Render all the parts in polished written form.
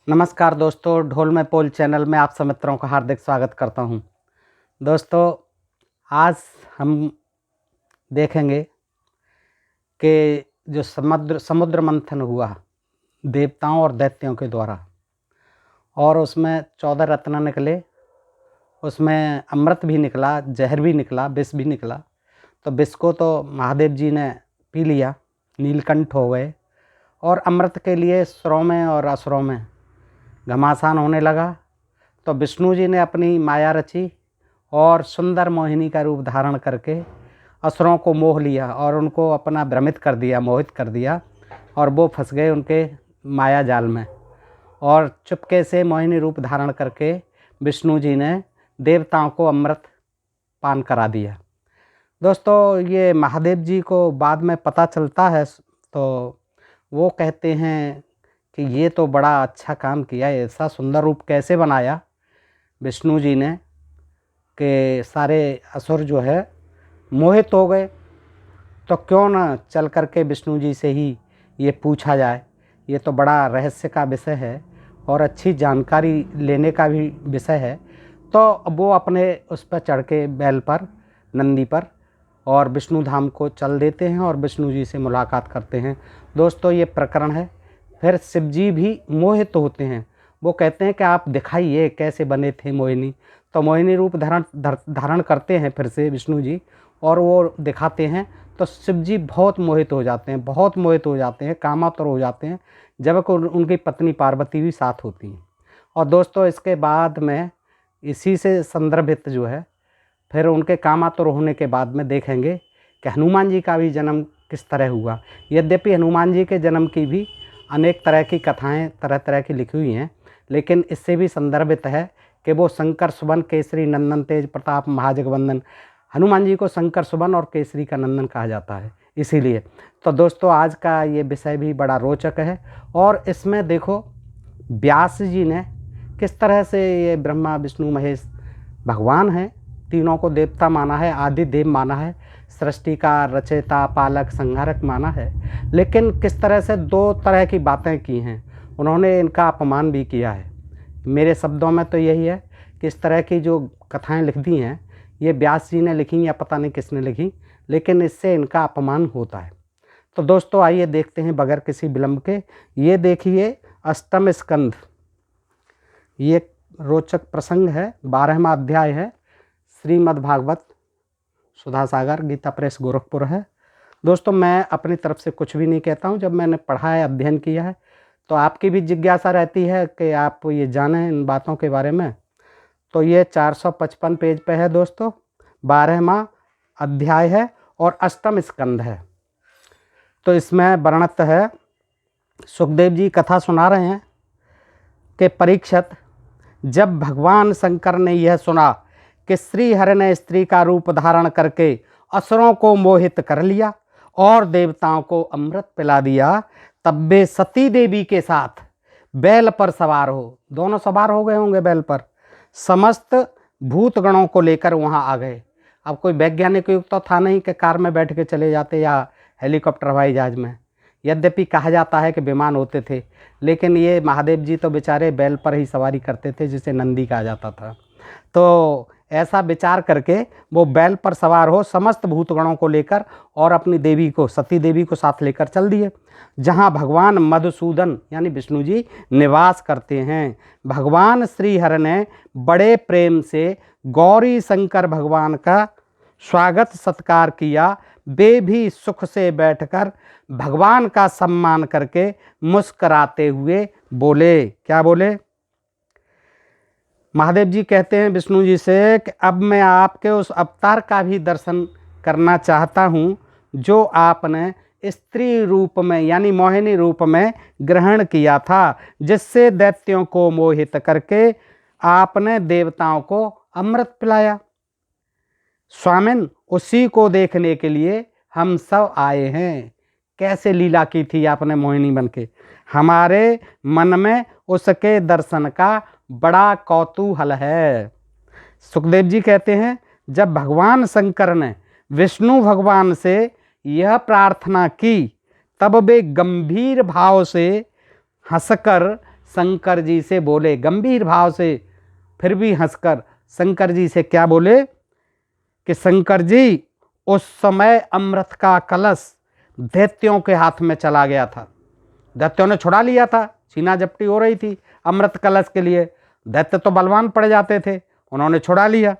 नमस्कार दोस्तों, ढोल में पोल चैनल में आप सब मित्रों का हार्दिक स्वागत करता हूं। दोस्तों, आज हम देखेंगे कि जो समुद्र मंथन हुआ देवताओं और दैत्यों के द्वारा, और उसमें 14 रत्न निकले, उसमें अमृत भी निकला, जहर भी निकला, विष भी निकला। तो विष को तो महादेव जी ने पी लिया, नीलकंठ हो गए, और अमृत के लिए सुरों में और असुरों में घमासान होने लगा। तो विष्णु जी ने अपनी माया रची और सुंदर मोहिनी का रूप धारण करके असुरों को मोह लिया और उनको अपना भ्रमित कर दिया, मोहित कर दिया, और वो फंस गए उनके माया जाल में। और चुपके से मोहिनी रूप धारण करके विष्णु जी ने देवताओं को अमृत पान करा दिया। दोस्तों, ये महादेव जी को बाद में पता चलता है तो वो कहते हैं कि ये तो बड़ा अच्छा काम किया, ऐसा सुंदर रूप कैसे बनाया विष्णु जी ने कि सारे असुर जो है मोहित हो गए। तो क्यों न चल करके विष्णु जी से ही ये पूछा जाए। ये तो बड़ा रहस्य का विषय है और अच्छी जानकारी लेने का भी विषय है। तो वो अपने उस पर चढ़ के बैल पर, नंदी पर, और विष्णु धाम को चल देते हैं और विष्णु जी से मुलाकात करते हैं। दोस्तों, ये प्रकरण है। फिर शिव जी भी मोहित होते हैं। वो कहते हैं कि आप दिखाइए कैसे बने थे मोहिनी। तो मोहिनी रूप धारण करते हैं फिर से विष्णु जी, और वो दिखाते हैं। तो शिव जी बहुत मोहित हो जाते हैं, बहुत मोहित हो जाते हैं, कामातुर हो जाते हैं, जबकि उनकी पत्नी पार्वती भी साथ होती हैं। और दोस्तों, इसके बाद में इसी से संदर्भित जो है, फिर उनके कामातुर होने के बाद में देखेंगे कि हनुमान जी का भी जन्म किस तरह हुआ। यद्यपि हनुमान जी के जन्म की भी अनेक तरह की कथाएं तरह तरह की लिखी हुई हैं, लेकिन इससे भी संदर्भित है कि वो शंकर सुबन केसरी नंदन तेज प्रताप महाजगवंदन, हनुमान जी को शंकर सुबन और केसरी का नंदन कहा जाता है इसीलिए। तो दोस्तों, आज का ये विषय भी बड़ा रोचक है, और इसमें देखो व्यास जी ने किस तरह से ये ब्रह्मा विष्णु महेश भगवान हैं, तीनों को देवता माना है, आदि देव माना है, सृष्टि का रचयिता पालक संहारक माना है, लेकिन किस तरह से दो तरह की बातें की हैं। उन्होंने इनका अपमान भी किया है। मेरे शब्दों में तो यही है कि इस तरह की जो कथाएं लिख दी हैं, ये व्यास जी ने लिखी या पता नहीं किसने लिखी, लेकिन इससे इनका अपमान होता है। तो दोस्तों, आइए देखते हैं बगैर किसी विलंब के। ये देखिए अष्टम स्कंध, ये रोचक प्रसंग है, 12वां अध्याय है, श्रीमद् भागवत सुधा सागर, गीता प्रेस गोरखपुर है। दोस्तों, मैं अपनी तरफ से कुछ भी नहीं कहता हूँ। जब मैंने पढ़ा है, अध्ययन किया है, तो आपकी भी जिज्ञासा रहती है कि आप ये जानें इन बातों के बारे में। तो ये 455 पेज पे है दोस्तों, 12वां अध्याय है और अष्टम स्कंध है। तो इसमें वर्णित है, सुखदेव जी कथा सुना रहे हैं कि परीक्षित, जब भगवान शंकर ने यह सुना कि श्री हरि ने स्त्री का रूप धारण करके असुरों को मोहित कर लिया और देवताओं को अमृत पिला दिया, तब वे सती देवी के साथ बैल पर सवार हो, दोनों सवार हो गए होंगे बैल पर, समस्त भूतगणों को लेकर वहां आ गए। अब कोई वैज्ञानिक युग तो था नहीं कि कार में बैठ के चले जाते या हेलीकॉप्टर हवाई जहाज में। यद्यपि कहा जाता है कि विमान होते थे, लेकिन ये महादेव जी तो बेचारे बैल पर ही सवारी करते थे, जिसे नंदी कहा जाता था। तो ऐसा विचार करके वो बैल पर सवार हो समस्त भूतगणों को लेकर और अपनी देवी को, सती देवी को साथ लेकर चल दिए, जहाँ भगवान मधुसूदन यानी विष्णु जी निवास करते हैं। भगवान श्री हरि ने बड़े प्रेम से गौरी शंकर भगवान का स्वागत सत्कार किया। वे भी सुख से बैठकर भगवान का सम्मान करके मुस्कराते हुए बोले। क्या बोले? महादेव जी कहते हैं विष्णु जी से कि अब मैं आपके उस अवतार का भी दर्शन करना चाहता हूँ जो आपने स्त्री रूप में यानी मोहिनी रूप में ग्रहण किया था, जिससे दैत्यों को मोहित करके आपने देवताओं को अमृत पिलाया। स्वामिन, उसी को देखने के लिए हम सब आए हैं। कैसे लीला की थी आपने मोहिनी बनके, हमारे मन में उसके दर्शन का बड़ा कौतूहल है। सुखदेव जी कहते हैं, जब भगवान शंकर ने विष्णु भगवान से यह प्रार्थना की, तब वे गंभीर भाव से हंसकर शंकर जी से बोले, गंभीर भाव से, फिर भी हंसकर शंकर जी से क्या बोले कि शंकर जी, उस समय अमृत का कलश दैत्यों के हाथ में चला गया था। दैत्यों ने छुड़ा लिया था, छीना झपटी हो रही थी अमृत कलश के लिए। दैत्य तो बलवान पड़ जाते थे, उन्होंने छुड़ा लिया।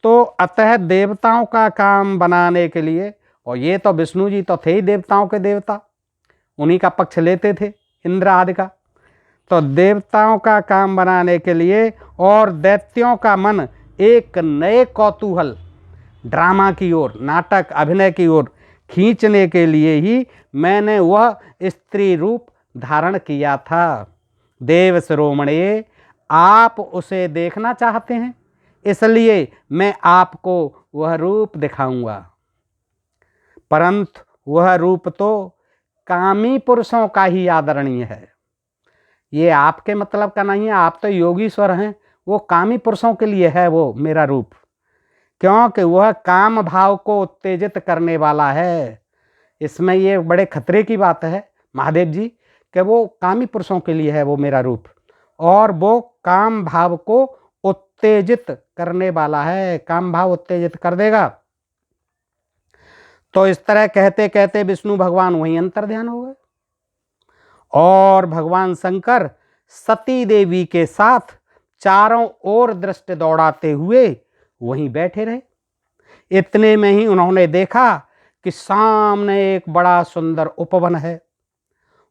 तो अतः देवताओं का काम बनाने के लिए, और ये तो विष्णु जी तो थे ही देवताओं के देवता, उन्हीं का पक्ष लेते थे इंद्र आदि का। तो देवताओं का काम बनाने के लिए और दैत्यों का मन एक नए कौतूहल, ड्रामा की ओर, नाटक अभिनय की ओर खींचने के लिए ही मैंने वह स्त्री रूप धारण किया था। देव शिरोमणि, आप उसे देखना चाहते हैं, इसलिए मैं आपको वह रूप दिखाऊंगा। परंतु वह रूप तो कामी पुरुषों का ही आदरणीय है, ये आपके मतलब का नहीं है। आप तो योगीश्वर हैं, वो कामी पुरुषों के लिए है वो मेरा रूप, क्योंकि वह काम भाव को उत्तेजित करने वाला है। इसमें ये बड़े खतरे की बात है महादेव जी कि वो कामी पुरुषों के लिए है वो मेरा रूप, और वो काम भाव को उत्तेजित करने वाला है, काम भाव उत्तेजित कर देगा। तो इस तरह कहते कहते विष्णु भगवान वहीं अंतर्ध्यान हो गए और भगवान शंकर सती देवी के साथ चारों ओर दृष्टि दौड़ाते हुए वहीं बैठे रहे। इतने में ही उन्होंने देखा कि सामने एक बड़ा सुंदर उपवन है,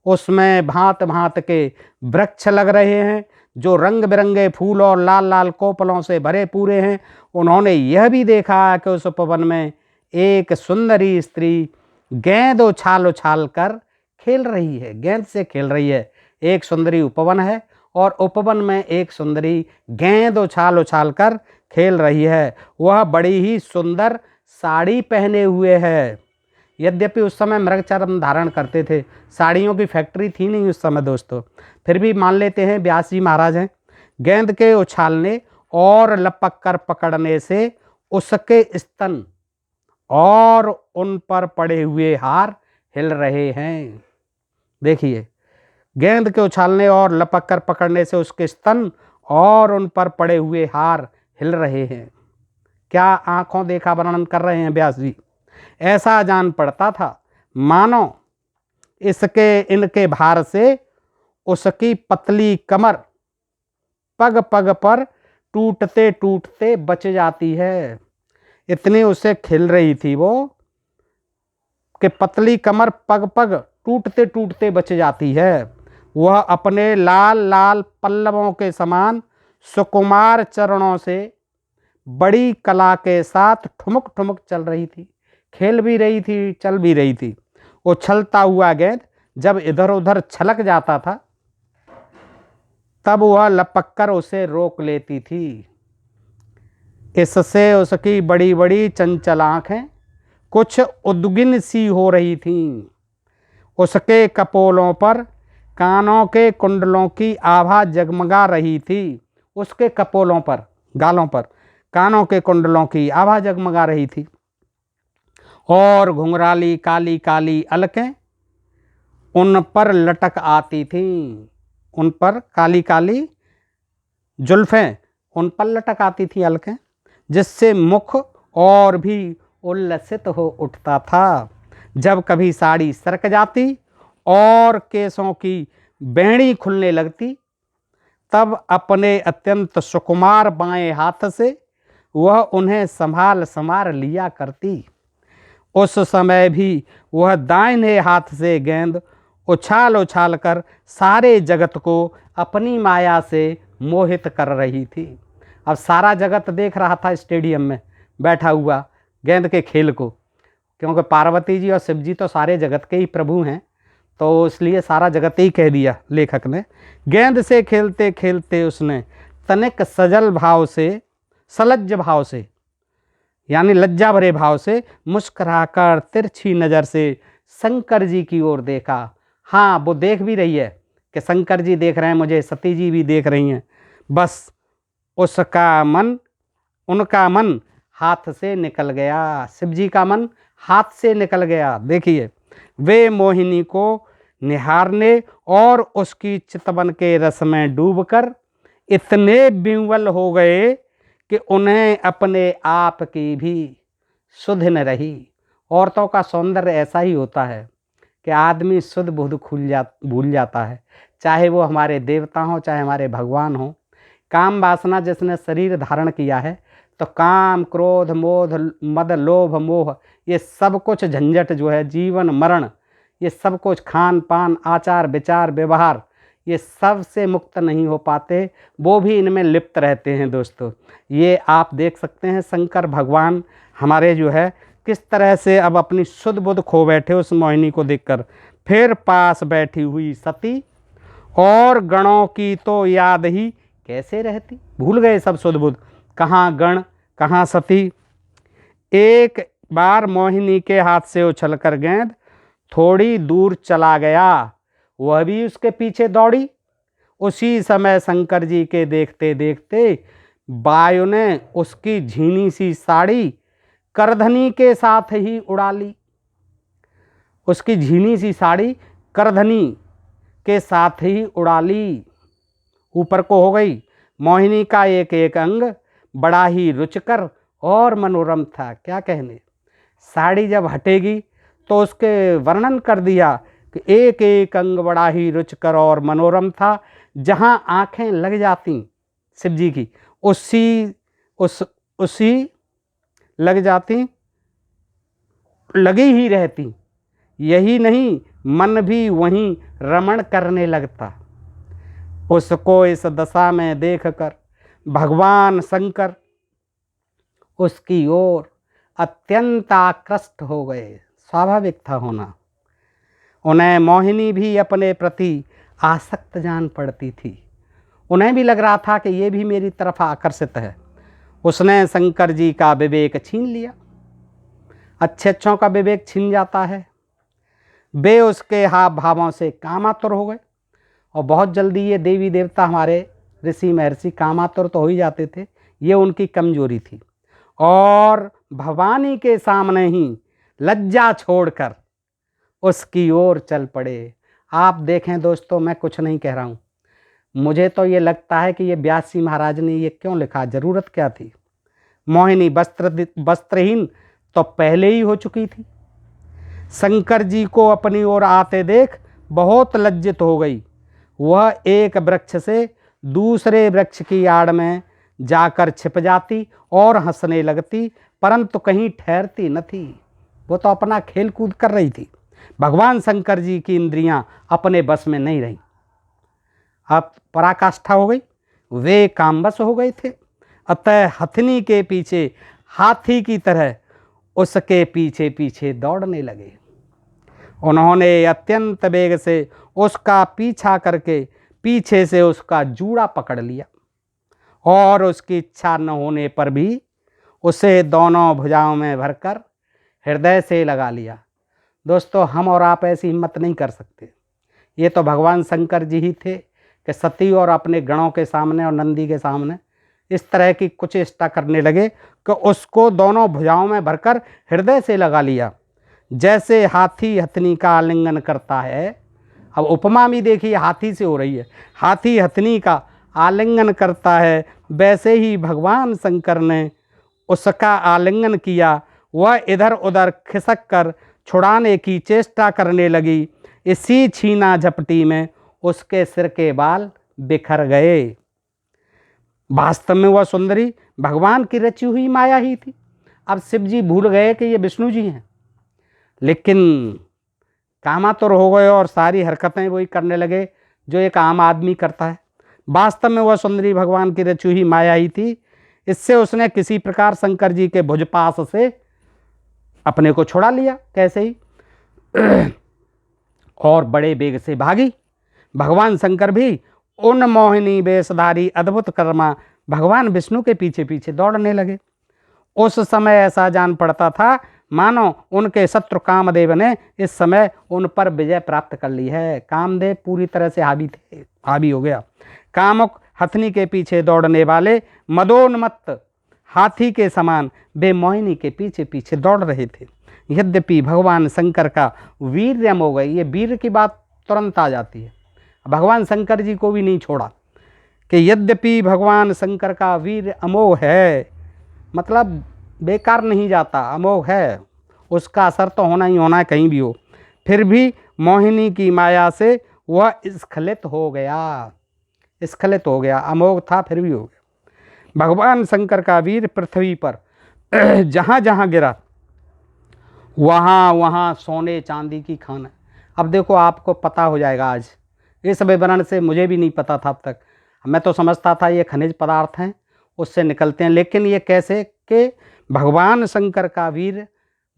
उसमें भांत भांत के वृक्ष लग रहे हैं जो रंग बिरंगे फूल और लाल लाल कोपलों से भरे पूरे हैं। उन्होंने यह भी देखा कि उस उपवन में एक सुंदरी स्त्री गेंद उछाल उछाल कर खेल रही है, गेंद से खेल रही है। एक सुंदरी उपवन है और उपवन में एक सुंदरी गेंद उछाल उछाल कर खेल रही है। वह बड़ी ही सुंदर साड़ी पहने हुए है। यद्यपि उस समय मृगचर्म धारण करते थे, साड़ियों की फैक्ट्री थी नहीं उस समय दोस्तों, फिर भी मान लेते हैं व्यास जी महाराज हैं। गेंद के उछालने और लपक कर पकड़ने से उसके स्तन और उन पर पड़े हुए हार हिल रहे हैं। देखिए, गेंद के उछालने और लपक कर पकड़ने से उसके स्तन और उन पर पड़े हुए हार हिल रहे हैं। क्या आंखों देखा वर्णन कर रहे हैं व्यास जी। ऐसा जान पड़ता था मानो इसके इनके भार से उसकी पतली कमर पग पग पर टूटते टूटते बच जाती है। इतनी उसे खिल रही थी वो कि पतली कमर पग पग टूटते टूटते बच जाती है। वह अपने लाल लाल पल्लवों के समान सुकुमार चरणों से बड़ी कला के साथ ठुमक ठुमक चल रही थी, खेल भी रही थी, चल भी रही थी। उछलता हुआ गेंद जब इधर उधर छलक जाता था तब वह लपक कर उसे रोक लेती थी। इससे उसकी बड़ी बड़ी चंचल आंखें कुछ उद्विग्न सी हो रही थीं। उसके कपोलों पर कानों के कुंडलों की आभा जगमगा रही थी। उसके कपोलों पर, गालों पर कानों के कुंडलों की आभा जगमगा रही थी और घुंघराली काली काली अलकें उन पर लटक आती थीं। उन पर काली काली जुल्फें उन पर लटक आती थी अलकें, जिससे मुख और भी उल्लसित हो उठता था। जब कभी साड़ी सरक जाती और केसों की बेड़ी खुलने लगती तब अपने अत्यंत सुकुमार बाएं हाथ से वह उन्हें संभाल संभाल लिया करती। उस समय भी वह दाहिने हाथ से गेंद उछाल उछाल कर सारे जगत को अपनी माया से मोहित कर रही थी। अब सारा जगत देख रहा था स्टेडियम में बैठा हुआ गेंद के खेल को, क्योंकि पार्वती जी और शिव जी तो सारे जगत के ही प्रभु हैं, तो इसलिए सारा जगत ही कह दिया लेखक ने। गेंद से खेलते खेलते उसने तनिक सजल भाव से, सलज्ज भाव से, यानी लज्जा भरे भाव से मुस्कुराकर तिरछी नज़र से शंकर जी की ओर देखा। हाँ, वो देख भी रही है कि शंकर जी देख रहे हैं मुझे, सती जी भी देख रही हैं। बस उसका मन, उनका मन हाथ से निकल गया, शिव जी का मन हाथ से निकल गया। देखिए, वे मोहिनी को निहारने और उसकी चितवन के रस में डूबकर इतने विह्वल हो गए कि उन्हें अपने आप की भी सुध न रही। औरतों का सौंदर्य ऐसा ही होता है कि आदमी सुध बुध भूल जाता है, चाहे वो हमारे देवता हों चाहे हमारे भगवान हों। काम वासना जिसने शरीर धारण किया है तो काम क्रोध मोध मद लोभ मोह ये सब कुछ झंझट जो है, जीवन मरण, ये सब कुछ खान पान आचार विचार व्यवहार, ये सब से मुक्त नहीं हो पाते, वो भी इनमें लिप्त रहते हैं। दोस्तों ये आप देख सकते हैं शंकर भगवान हमारे जो है किस तरह से अब अपनी सुध बुध खो बैठे उस मोहिनी को देखकर। फिर पास बैठी हुई सती और गणों की तो याद ही कैसे रहती। भूल गए सब सुध बुध, कहाँ गण कहाँ सती। एक बार मोहिनी के हाथ से उछलकर गेंद थोड़ी दूर चला गया, वह भी उसके पीछे दौड़ी। उसी समय शंकर जी के देखते देखते वायु ने उसकी झीनी सी साड़ी करधनी के साथ ही उड़ा ली। उसकी झीनी सी साड़ी करधनी के साथ ही उड़ा ली, ऊपर को हो गई। मोहिनी का एक एक अंग बड़ा ही रुचिकर और मनोरम था। क्या कहने, साड़ी जब हटेगी तो उसके वर्णन कर दिया कि एक एक अंग बड़ा ही रुचिकर और मनोरम था। जहाँ आँखें लग जाती शिव जी की उसी लग जाती, लगी ही रहती। यही नहीं, मन भी वहीं रमण करने लगता। उसको इस दशा में देखकर भगवान शंकर उसकी ओर अत्यंत आकृष्ट हो गए। स्वाभाविक था होना। उन्हें मोहिनी भी अपने प्रति आसक्त जान पड़ती थी। उन्हें भी लग रहा था कि ये भी मेरी तरफ आकर्षित है। उसने शंकर जी का विवेक छीन लिया। अच्छे अच्छों का विवेक छीन जाता है। वे उसके हाव भावों से कामातुर हो गए और बहुत जल्दी ये देवी देवता हमारे ऋषि महर्षि कामातुर तो हो ही जाते थे, ये उनकी कमजोरी थी। और भवानी के सामने ही लज्जा छोड़कर उसकी ओर चल पड़े। आप देखें दोस्तों, मैं कुछ नहीं कह रहा हूँ, मुझे तो ये लगता है कि ये व्यास जी महाराज ने ये क्यों लिखा, ज़रूरत क्या थी। मोहिनी वस्त्रहीन तो पहले ही हो चुकी थी। शंकर जी को अपनी ओर आते देख बहुत लज्जित हो गई। वह एक वृक्ष से दूसरे वृक्ष की आड़ में जाकर छिप जाती और हंसने लगती, परंतु कहीं ठहरती न थी। वो तो अपना खेल कूद कर रही थी। भगवान शंकर जी की इंद्रियां अपने बस में नहीं रहीं। अब पराकाष्ठा हो गई, वे कामवश हो गए थे। अतः हथनी के पीछे हाथी की तरह उसके पीछे पीछे दौड़ने लगे। उन्होंने अत्यंत वेग से उसका पीछा करके पीछे से उसका जूड़ा पकड़ लिया और उसकी इच्छा न होने पर भी उसे दोनों भुजाओं में भरकर हृदय से लगा लिया। दोस्तों हम और आप ऐसी हिम्मत नहीं कर सकते। ये तो भगवान शंकर जी ही थे कि सती और अपने गणों के सामने और नंदी के सामने इस तरह की कुछ चेष्टा करने लगे कि उसको दोनों भुजाओं में भरकर हृदय से लगा लिया। जैसे हाथी हथनी का आलिंगन करता है, अब उपमा भी देखिए हाथी से हो रही है, हाथी हथनी का आलिंगन करता है, वैसे ही भगवान शंकर ने उसका आलिंगन किया। वह इधर उधर खिसक कर छुड़ाने की चेष्टा करने लगी। इसी छीना झपटी में उसके सिर के बाल बिखर गए। वास्तव में वह सुंदरी भगवान की रची हुई माया ही थी। अब शिव जी भूल गए कि ये विष्णु जी हैं, लेकिन कामातुर हो गए और सारी हरकतें वही करने लगे जो एक आम आदमी करता है। वास्तव में वह सुंदरी भगवान की रची हुई माया ही थी। इससे उसने किसी प्रकार शंकर जी के भुजपास से अपने को छुड़ा लिया, कैसे ही और बड़े वेग से भागी। भगवान शंकर भी उन मोहिनी वेशधारी अद्भुत कर्मा भगवान विष्णु के पीछे पीछे दौड़ने लगे। उस समय ऐसा जान पड़ता था मानो उनके शत्रु कामदेव ने इस समय उन पर विजय प्राप्त कर ली है। कामदेव पूरी तरह से हावी हो गया। कामुक हथनी के पीछे दौड़ने वाले मदोन्मत्त हाथी के समान वे मोहिनी के पीछे पीछे दौड़ रहे थे। यद्यपि भगवान शंकर का वीर्यम हो गई, ये वीर की बात तुरंत आ जाती है। भगवान शंकर जी को भी नहीं छोड़ा कि यद्यपि भगवान शंकर का वीर अमोघ है, मतलब बेकार नहीं जाता, अमोघ है, उसका असर तो होना ही होना है कहीं भी हो, फिर भी मोहिनी की माया से वह स्खलित हो गया, स्खलित हो गया। अमोघ था फिर भी हो गया। भगवान शंकर का वीर पृथ्वी पर जहाँ जहाँ गिरा वहाँ वहाँ सोने चांदी की खान है। अब देखो आपको पता हो जाएगा आज, इस विवरण से मुझे भी नहीं पता था अब तक। मैं तो समझता था ये खनिज पदार्थ हैं उससे निकलते हैं, लेकिन ये कैसे कि भगवान शंकर का वीर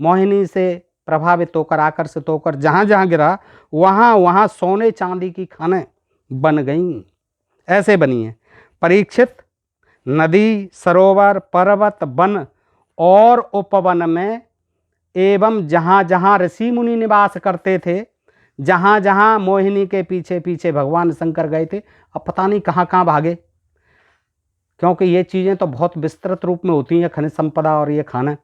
मोहिनी से प्रभावित होकर आकर्षित होकर जहाँ जहाँ गिरा वहाँ वहाँ सोने चांदी की खानें बन गईं। ऐसे बनी हैं। परीक्षित, नदी, सरोवर, पर्वत, वन और उपवन में एवं जहाँ जहाँ ऋषि मुनि निवास करते थे, जहाँ जहाँ मोहिनी के पीछे पीछे भगवान शंकर गए थे, अब पता नहीं कहाँ कहाँ भागे, क्योंकि ये चीज़ें तो बहुत विस्तृत रूप में होती हैं, खनिज संपदा और ये खाना।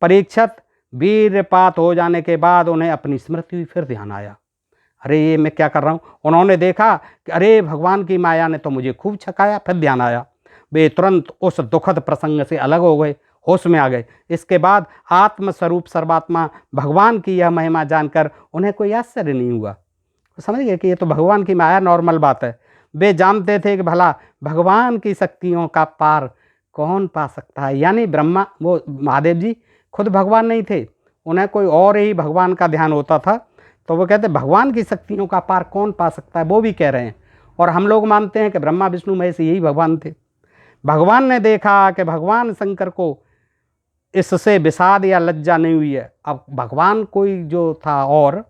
परीक्षित वीरपात हो जाने के बाद उन्हें अपनी स्मृति हुई, फिर ध्यान आया, अरे ये मैं क्या कर रहा हूँ। उन्होंने देखा कि अरे भगवान की माया ने तो मुझे खूब छकाया, फिर ध्यान आया। वे तुरंत उस दुखद प्रसंग से अलग हो गए, होश में आ गए। इसके बाद आत्मस्वरूप सर्वात्मा भगवान की यह महिमा जानकर उन्हें कोई आश्चर्य नहीं हुआ। समझ गए कि ये तो भगवान की माया, नॉर्मल बात है। वे जानते थे कि भला भगवान की शक्तियों का पार कौन पा सकता है। यानी ब्रह्मा, वो महादेव जी खुद भगवान नहीं थे, उन्हें कोई और ही भगवान का ध्यान होता था। तो वो कहते भगवान की शक्तियों का पार कौन पा सकता है, वो भी कह रहे हैं। और हम लोग मानते हैं कि ब्रह्मा विष्णु महेश यही भगवान थे। भगवान ने देखा कि भगवान शंकर को इससे विषाद या लज्जा नहीं हुई है। अब भगवान कोई जो था और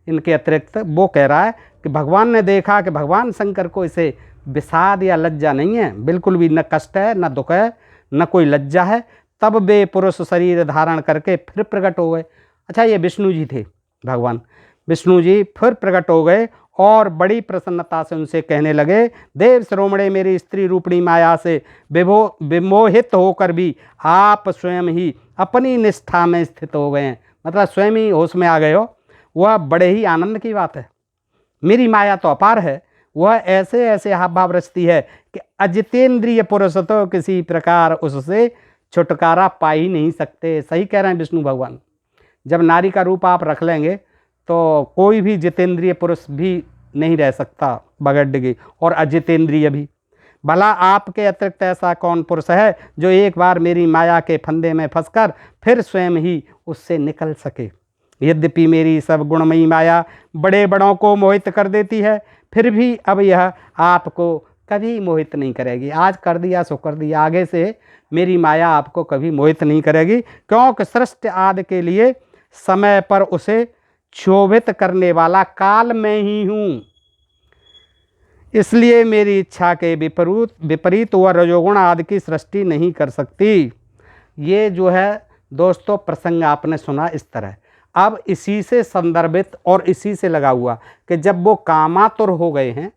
इनके अतिरिक्त, वो कह रहा है कि भगवान ने देखा कि भगवान शंकर को इसे विषाद या लज्जा नहीं है, बिल्कुल भी, न कष्ट है, न दुख है, न कोई लज्जा है। तब वे पुरुष शरीर धारण करके फिर प्रकट हो गए। अच्छा, ये विष्णु जी थे, भगवान विष्णु जी फिर प्रकट हो गए और बड़ी प्रसन्नता से उनसे कहने लगे, देव श्रोमणे, मेरी स्त्री रूपणी माया से विमोहित होकर भी आप स्वयं ही अपनी निष्ठा में स्थित हो गए हैं, मतलब स्वयं ही होश में आ गए हो। वह बड़े ही आनंद की बात है। मेरी माया तो अपार है, वह ऐसे ऐसे हाव भाव रचती है कि अजितेंद्रिय पुरुष तो किसी प्रकार उससे छुटकारा पा ही नहीं सकते। सही कह रहे हैं विष्णु भगवान। जब नारी का रूप आप रख लेंगे तो कोई भी जितेंद्रिय पुरुष भी नहीं रह सकता बगैर डिगे, और अजितेंद्रिय भी। भला आपके अतिरिक्त ऐसा कौन पुरुष है जो एक बार मेरी माया के फंदे में फंसकर फिर स्वयं ही उससे निकल सके। यद्यपि मेरी सब गुणमयी माया बड़े बड़ों को मोहित कर देती है, फिर भी अब यह आपको कभी मोहित नहीं करेगी। आज कर दिया सो कर दिया, आगे से मेरी माया आपको कभी मोहित नहीं करेगी, क्योंकि सृष्टि आदि के लिए समय पर उसे क्षोभित करने वाला काल मैं ही हूँ। इसलिए मेरी इच्छा के विपरीत वह रजोगुण आदि की सृष्टि नहीं कर सकती। ये जो है दोस्तों प्रसंग आपने सुना इस तरह। अब इसी से संदर्भित और इसी से लगा हुआ कि जब वो कामातुर हो गए हैं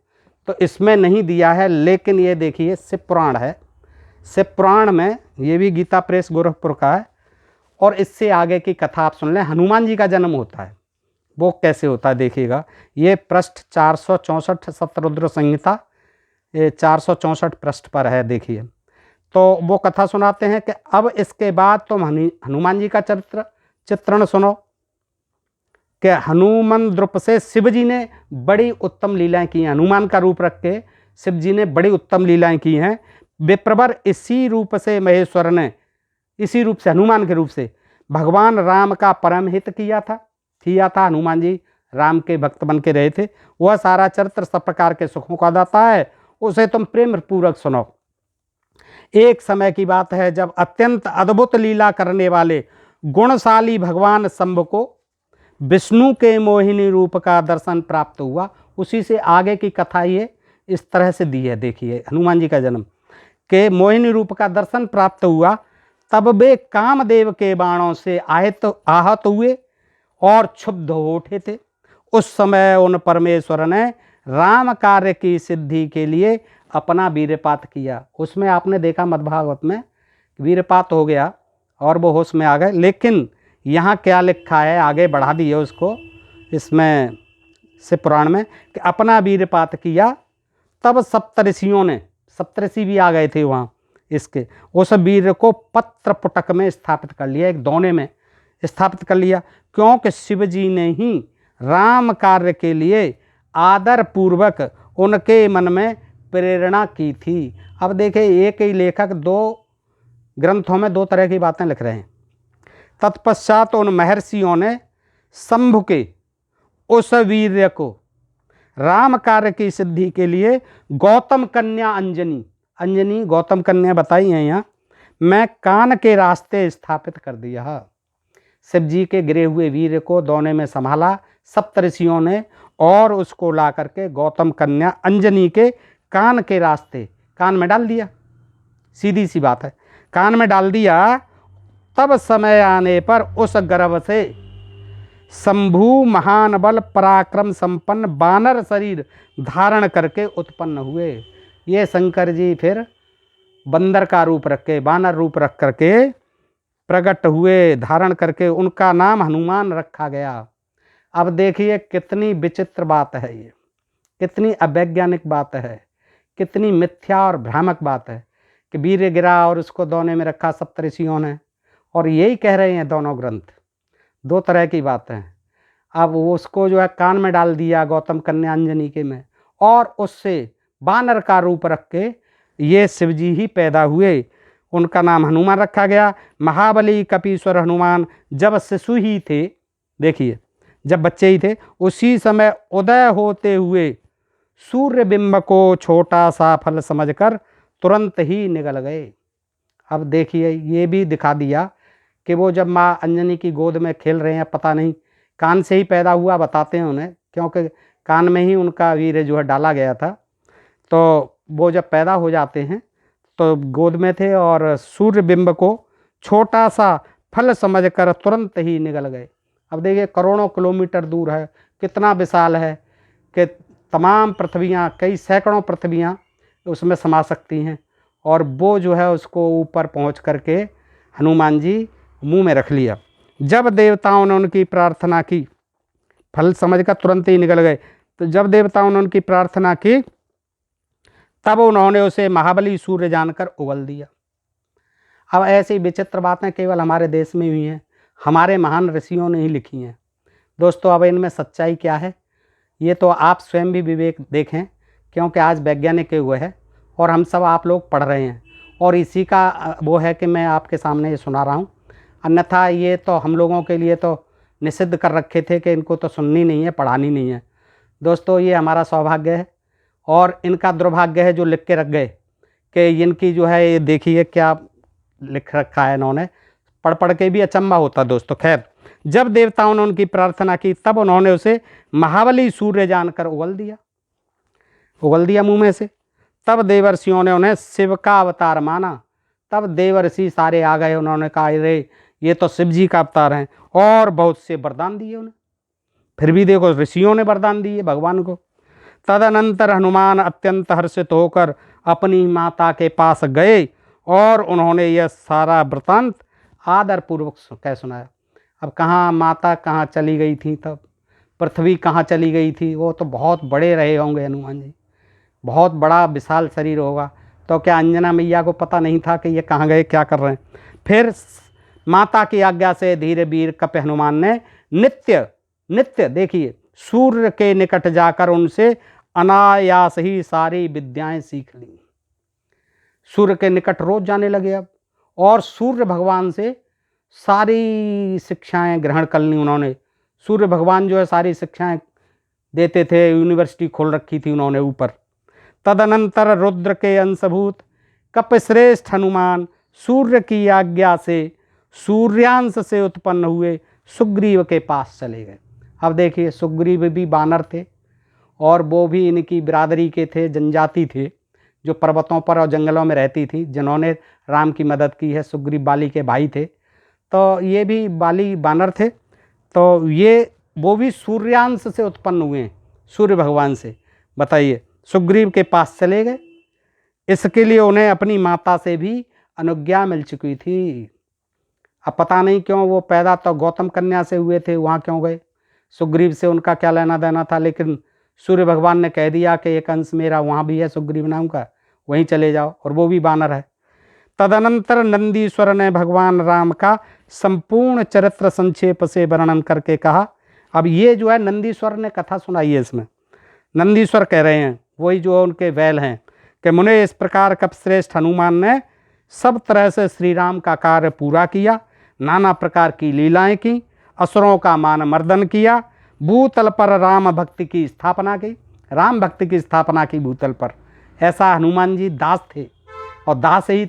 तो इसमें नहीं दिया है, लेकिन ये देखिए शिव पुराण है, शिव पुराण में ये भी गीता प्रेस गोरखपुर का है, और इससे आगे की कथा आप सुन लें। हनुमान जी का जन्म होता है, वो कैसे होता है देखिएगा। ये पृष्ठ 464 शतरुद्र संहिता, ये 464 पृष्ठ पर है, देखिए। तो वो कथा सुनाते हैं कि अब इसके बाद तुम हनुमान जी का चित्रण सुनो कि हनुमान द्रुप से शिव जी ने बड़ी उत्तम लीलाएं की हैं। हनुमान का रूप रख के शिव जी ने बड़ी उत्तम लीलाएं की हैं। विप्रवर इसी रूप से महेश्वर ने, इसी रूप से, हनुमान के रूप से भगवान राम का परम हित किया था। हनुमान जी राम के भक्त बन के रहे थे। वह सारा चरित्र सब प्रकार के सुखों का दाता है, उसे तुम प्रेम पूर्वक सुनो। एक समय की बात है जब अत्यंत अद्भुत लीला करने वाले गुणशाली भगवान शंभ को विष्णु के मोहिनी रूप का दर्शन प्राप्त हुआ। उसी से आगे की कथा ये इस तरह से दी है, देखिए। हनुमान जी का जन्म के मोहिनी रूप का दर्शन प्राप्त हुआ, तब वे कामदेव के बाणों से आहत हुए और क्षुब्ध हो उठे थे। उस समय उन परमेश्वर ने राम कार्य की सिद्धि के लिए अपना वीरपात किया। उसमें आपने देखा मद्भागवत में वीरपात हो गया और वो होश में आ गए। लेकिन यहाँ क्या लिखा है, आगे बढ़ा दिए उसको, इसमें शिव पुराण में कि अपना वीरपात किया, तब सप्तऋषियों ने, सप्तऋषि भी आ गए थे वहाँ इसके, उस वीर को पत्र पुटक में स्थापित कर लिया, एक दोने में स्थापित कर लिया, क्योंकि शिव जी ने ही राम कार्य के लिए आदर पूर्वक उनके मन में प्रेरणा की थी। अब देखिए, एक ही लेखक दो ग्रंथों में दो तरह की बातें लिख रहे हैं। तत्पश्चात उन महर्षियों ने शंभु के उस वीर्य को राम कार्य की सिद्धि के लिए गौतम कन्या अंजनी, अंजनी गौतम कन्या बताई है यहाँ, मैं कान के रास्ते स्थापित कर दिया। शिव जी के गिरे हुए वीर्य को दोने में संभाला सप्तऋषियों ने, और उसको ला करके गौतम कन्या अंजनी के कान के रास्ते, कान में डाल दिया। सीधी सी बात है, कान में डाल दिया। तब समय आने पर उस गर्भ से शंभु महान बल पराक्रम संपन्न बानर शरीर धारण करके उत्पन्न हुए। ये शंकर जी फिर बंदर का रूप रख के, बानर रूप रख करके प्रकट हुए, धारण करके उनका नाम हनुमान रखा गया। अब देखिए कितनी विचित्र बात है ये, कितनी अवैज्ञानिक बात है, कितनी मिथ्या और भ्रामक बात है कि वीर्य गिरा और उसको दोने में रखा सप्तऋषियों ने, और यही कह रहे हैं दोनों ग्रंथ। दो तरह की बातें हैं। अब वो उसको जो है कान में डाल दिया गौतम कन्या अंजनी के में, और उससे बानर का रूप रख के ये शिवजी ही पैदा हुए, उनका नाम हनुमान रखा गया। महाबली कपीश्वर हनुमान जब शिशु ही थे, देखिए जब बच्चे ही थे, उसी समय उदय होते हुए सूर्य बिंब को छोटा सा फल समझकर तुरंत ही निगल गए। अब देखिए ये भी दिखा दिया कि वो जब माँ अंजनी की गोद में खेल रहे हैं, पता नहीं कान से ही पैदा हुआ बताते हैं उन्हें, क्योंकि कान में ही उनका वीर्य जो है डाला गया था। तो वो जब पैदा हो जाते हैं तो गोद में थे, और सूर्य बिंब को छोटा सा फल समझकर तुरंत ही निगल गए। अब देखिए करोड़ों किलोमीटर दूर है, कितना विशाल है कि तमाम पृथ्वियाँ, कई सैकड़ों पृथ्वियाँ उसमें समा सकती हैं, और वो जो है उसको ऊपर पहुँच करके हनुमान जी मुंह में रख लिया। जब देवताओं ने उनकी प्रार्थना की, फल समझकर तुरंत ही निकल गए, तो जब देवताओं ने उनकी प्रार्थना की तब उन्होंने उसे महाबली सूर्य जानकर उगल दिया। अब ऐसी विचित्र बातें केवल हमारे देश में हुई हैं, हमारे महान ऋषियों ने ही लिखी हैं। दोस्तों अब इनमें सच्चाई क्या है ये तो आप स्वयं भी विवेक देखें, क्योंकि आज वैज्ञानिक युग है और हम सब आप लोग पढ़ रहे हैं, और इसी का वो है कि मैं आपके सामने ये सुना रहा हूँ। अन्यथा ये तो हम लोगों के लिए तो निषिद्ध कर रखे थे कि इनको तो सुननी नहीं है, पढ़ानी नहीं है। दोस्तों ये हमारा सौभाग्य है और इनका दुर्भाग्य है जो लिख के रख गए कि इनकी जो है ये देखिए क्या लिख रखा है इन्होंने, पढ़ पढ़ के भी अचंभा होता। दोस्तों खैर, जब देवताओं ने उनकी प्रार्थना की तब उन्होंने उसे महाबली सूर्य जानकर उगल दिया मुंह में से। तब देवर्षियों ने उन्हें शिव का अवतार माना। तब देवर्षि सारे आ गए, उन्होंने कहा अरे ये तो शिव जी का अवतार हैं, और बहुत से वरदान दिए उन्हें। फिर भी देखो ऋषियों ने वरदान दिए भगवान को। तदनंतर हनुमान अत्यंत हर्षित होकर अपनी माता के पास गए और उन्होंने यह सारा वृतांत आदरपूर्वक कह सुनाया। अब कहाँ माता कहाँ चली गई थी, तब पृथ्वी कहाँ चली गई थी, वो तो बहुत बड़े रहे होंगे हनुमान जी, बहुत बड़ा विशाल शरीर होगा, तो क्या अंजना मैया को पता नहीं था कि ये कहाँ गए, क्या कर रहे हैं। फिर माता की आज्ञा से धीरे वीर कपि हनुमान ने नित्य देखिए सूर्य के निकट जाकर उनसे अनायास ही सारी विद्याएं सीख ली। सूर्य के निकट रोज जाने लगे अब, और सूर्य भगवान से सारी शिक्षाएं ग्रहण कर ली उन्होंने। सूर्य भगवान जो है सारी शिक्षाएं देते थे, यूनिवर्सिटी खोल रखी थी उन्होंने ऊपर। तदनंतर रुद्र के अंशभूत कपिश्रेष्ठ हनुमान सूर्य की आज्ञा से सूर्यांश से उत्पन्न हुए सुग्रीव के पास चले गए। अब देखिए सुग्रीव भी बानर थे, और वो भी इनकी बिरादरी के थे, जनजाति थे जो पर्वतों पर और जंगलों में रहती थी, जिन्होंने राम की मदद की है। सुग्रीव बाली के भाई थे, तो ये भी बाली बानर थे, तो ये वो भी सूर्यांश से उत्पन्न हुए हैं, सूर्य भगवान से। बताइए, सुग्रीव के पास चले गए, इसके लिए उन्हें अपनी माता से भी अनुज्ञा मिल चुकी थी। अब पता नहीं क्यों वो पैदा तो गौतम कन्या से हुए थे, वहाँ क्यों गए। सुग्रीव से उनका क्या लेना देना था, लेकिन सूर्य भगवान ने कह दिया कि एक अंश मेरा वहाँ भी है सुग्रीव नाम का, वहीं चले जाओ, और वो भी बानर है। तदनंतर नंदीश्वर ने भगवान राम का संपूर्ण चरित्र संक्षेप से वर्णन करके कहा। अब ये जो है नंदीश्वर ने कथा सुनाई है, इसमें नंदीश्वर कह रहे हैं, वही जो उनके वैल हैं, कि मुने इस प्रकार कपश्रेष्ठ हनुमान ने सब तरह से श्री राम का कार्य पूरा किया, नाना प्रकार की लीलाएं की, असुरों का मान मर्दन किया, भूतल पर राम भक्ति की स्थापना की, राम भक्ति की स्थापना की भूतल पर। ऐसा हनुमान जी दास थे, और दास ही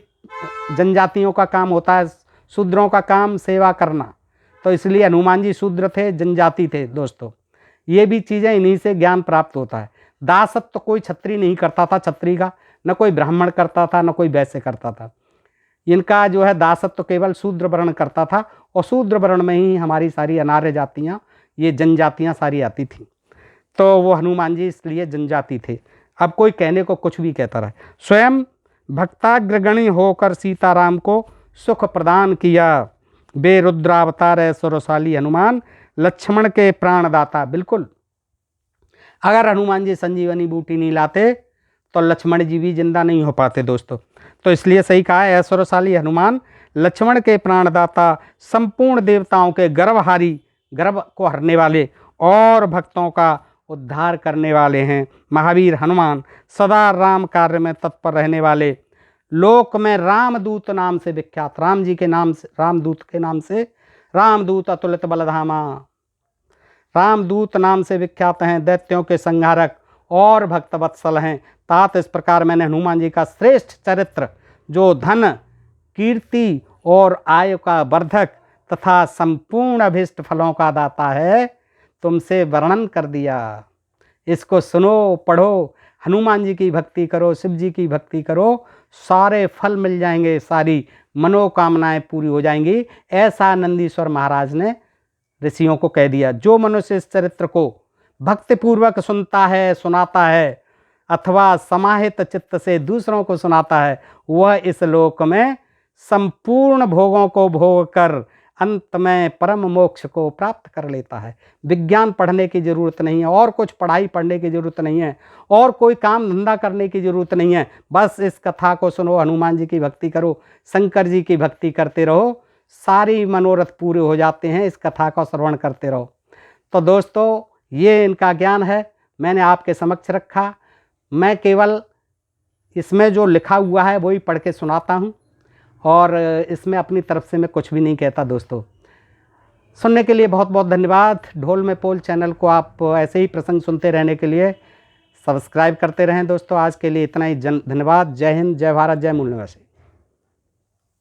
जनजातियों का काम होता है, शूद्रों का काम सेवा करना, तो इसलिए हनुमान जी शूद्र थे, जनजाति थे। दोस्तों ये भी चीज़ें इन्हीं से ज्ञान प्राप्त होता है। दासत्व तो कोई क्षत्रिय नहीं करता था, क्षत्रिय का न कोई ब्राह्मण करता था, न कोई वैश्य करता था। इनका जो है दासत्व तो केवल शूद्र वर्ण करता था, और शूद्र वर्ण में ही हमारी सारी अनार्य जातियाँ, ये जनजातियाँ सारी आती थीं। तो वो हनुमान जी इसलिए जनजाति थे। अब कोई कहने को कुछ भी कहता रहे। स्वयं भक्ताग्रगणी होकर सीताराम को सुख प्रदान किया, बे रुद्रावतार है सुरशाली हनुमान, लक्ष्मण के प्राणदाता। बिल्कुल, अगर हनुमान जी संजीवनी बूटी नहीं लाते तो लक्ष्मण जी भी जिंदा नहीं हो पाते दोस्तों। तो इसलिए सही कहा है, ऐश्वर्यशाली हनुमान, लक्ष्मण के प्राणदाता, संपूर्ण देवताओं के गर्भहारी, गर्भ को हरने वाले और भक्तों का उद्धार करने वाले हैं महावीर हनुमान, सदा राम कार्य में तत्पर रहने वाले, लोक में रामदूत नाम से विख्यात, राम जी के नाम से, रामदूत के नाम से, रामदूत अतुलित बलधामा, रामदूत नाम से विख्यात हैं, दैत्यों के संहारक और भक्त वत्सल हैं। तात इस प्रकार मैंने हनुमान जी का श्रेष्ठ चरित्र, जो धन, कीर्ति और आयु का वर्धक तथा संपूर्ण अभिष्ट फलों का दाता है, तुमसे वर्णन कर दिया। इसको सुनो, पढ़ो, हनुमान जी की भक्ति करो, शिव जी की भक्ति करो, सारे फल मिल जाएंगे, सारी मनोकामनाएं पूरी हो जाएंगी। ऐसा नंदीश्वर महाराज ने ऋषियों को कह दिया। जो मनुष्य इस चरित्र को भक्तिपूर्वक सुनता है, सुनाता है, अथवा समाहित चित्त से दूसरों को सुनाता है, वह इस लोक में संपूर्ण भोगों को भोग कर अंत में परम मोक्ष को प्राप्त कर लेता है। विज्ञान पढ़ने की ज़रूरत नहीं है, और कुछ पढ़ाई पढ़ने की ज़रूरत नहीं है, और कोई काम धंधा करने की ज़रूरत नहीं है। बस इस कथा को सुनो, हनुमान जी की भक्ति करो, शंकर जी की भक्ति करते रहो, सारी मनोरथ पूरे हो जाते हैं। इस कथा का श्रवण करते रहो। तो दोस्तों ये इनका ज्ञान है, मैंने आपके समक्ष रखा। मैं केवल इसमें जो लिखा हुआ है वही पढ़ के सुनाता हूँ, और इसमें अपनी तरफ से मैं कुछ भी नहीं कहता। दोस्तों सुनने के लिए बहुत बहुत धन्यवाद। ढोल में पोल चैनल को आप ऐसे ही प्रसंग सुनते रहने के लिए सब्सक्राइब करते रहें। दोस्तों आज के लिए इतना ही, धन्यवाद। जय हिंद, जय भारत, जय मूल निवासी।